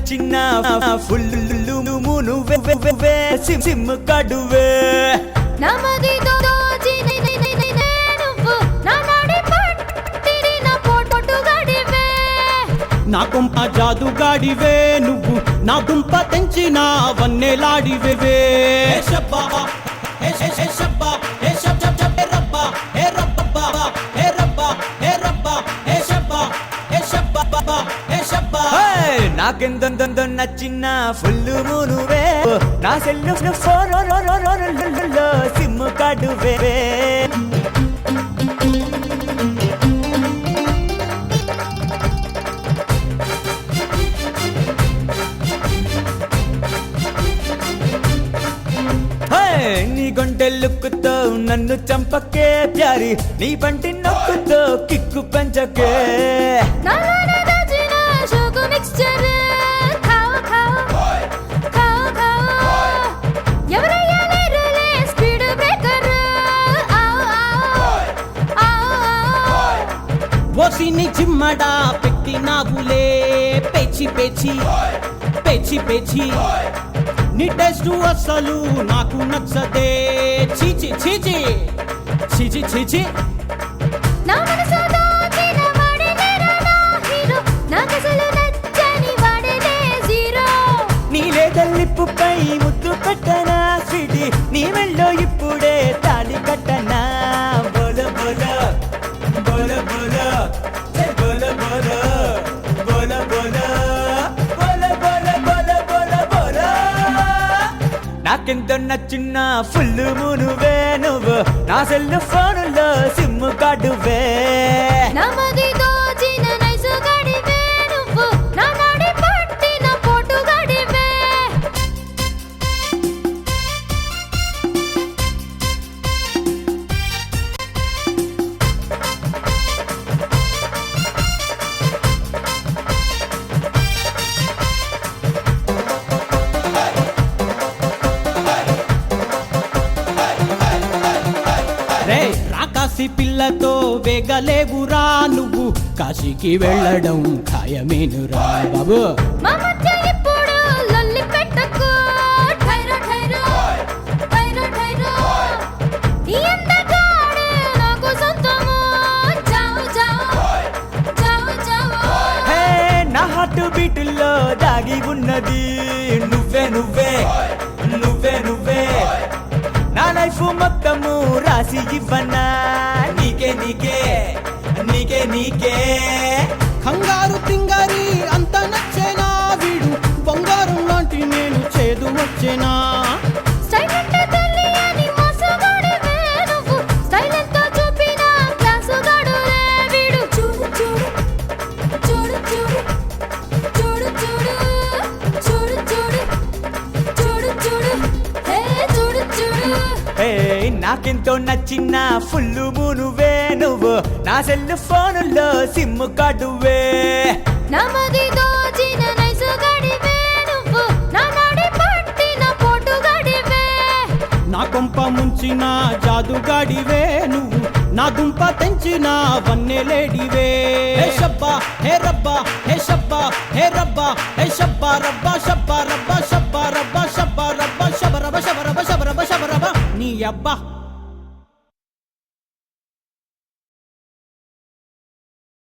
నచ్చిన ఫుల్లు నువ్వే సిమ్ కడువే నమది దోచిన నువ్వు నా నాడి పట్టిరి నా పోటు గడివే నా కుంప జాదుగాడివే నువ్వు నా దుంప తెంచిన వన్నెలాడివే షబ్బా హే షబ్బా హే షబ్ షబ్ షబ్ రబ్బా హే రబ్బా హే రబ్బా హే రబ్బా హే షబ్బా హే షబ్బా హే షబ్బా నాకెందో నచ్చిన ఫుల్లు నువ్వే నా సెల్లు సిమ్ కడువే నీ గొంటె లుక్కుతో నన్ను చంపకే ప్యారి నీ పంటి నొక్కుతో కిక్కు పెంచకే ఓసిని చిమ్మడా పెట్టినావులే పెచ్చి పెచ్చి పెచ్చి పెచ్చి నీ టేస్ట్ అసలు నాకు నచ్చదే చీచి చీచి చీచి చీచి నా మనసు దోచిన వాడినే నా హీరో నాకసలు నచ్చని వాడినే జీరో నీ లేదల్లిప్పుపై ముద్దు పెట్టనా సిడి నీ మెళ్ళో ఇప్పుడే తాళి కట్టనా బోల బోల బోల బోల బోల బోల బోల బోల నాకెంతో నచ్చిన ఫుల్లు నువ్వే నువ్వు నా సెల్ ఫోనులో సిమ్ కడువే నమది దోచిన నైసు గడివే నువ్వు నా నాడి పట్టిన పోటు గడివే రాకాసి పిల్లతో వేగలేవురా నువ్వు కాశీకి వెళ్ళడం ఖాయమేనురా బాబు మా మధ్య ఇప్పుడు లొల్లి పెట్టకు ఠైరో ఠైరో ఠైరో ఠైరో ఈ అందగాడు నాకు సొంతము జావు జావు జావు జావు హే నా హార్ట్ బీటుల్లో దాగి ఉన్నది నువ్వే నువ్వే నువ్వే నువ్వే నా లైఫ్ మొత్తము రాసి ఇవ్వనా నీకే నీకే నీకే నీకే కంగారు తింగారి అంత నచ్చేనా వీడు బంగారం లాంటి నేను చేదు వచ్చేనా స్టైల్ అంటే తెలియని మోసగాడివే నువ్వు స్టైల్ ఎంతో చూపిన క్లాసుగాడులే వీడు చూడు చూడు చూడు చూడు చూడు చూడు చూడు చూడు చూడు హే చూడు చూడు హే నాకెంతో నచ్చిన ఫుల్లు నువ్వే నువ్వు నా సెల్ ఫోనులో సిమ్ కడువే నమది దోచిన నైసు గడివే నువ్వు నా నాడి పట్టిన పోటు గడివే నా కొంప ముంచిన జాదుగాడివే నువ్వు నా దుంప తెంచిన వన్నెలేడివే హే షబ్బా హే రబ్బా హే షబ్బా హే రబ్బా హే షబ్బా రబ్బా షబ్బా రబ్బా షబ్బా రబ్బా షబ్బా రబ్బా షబ రబ్బ షబ రబ్బ షబ రబ్బ షబ రబ్బ నీ అబ్బా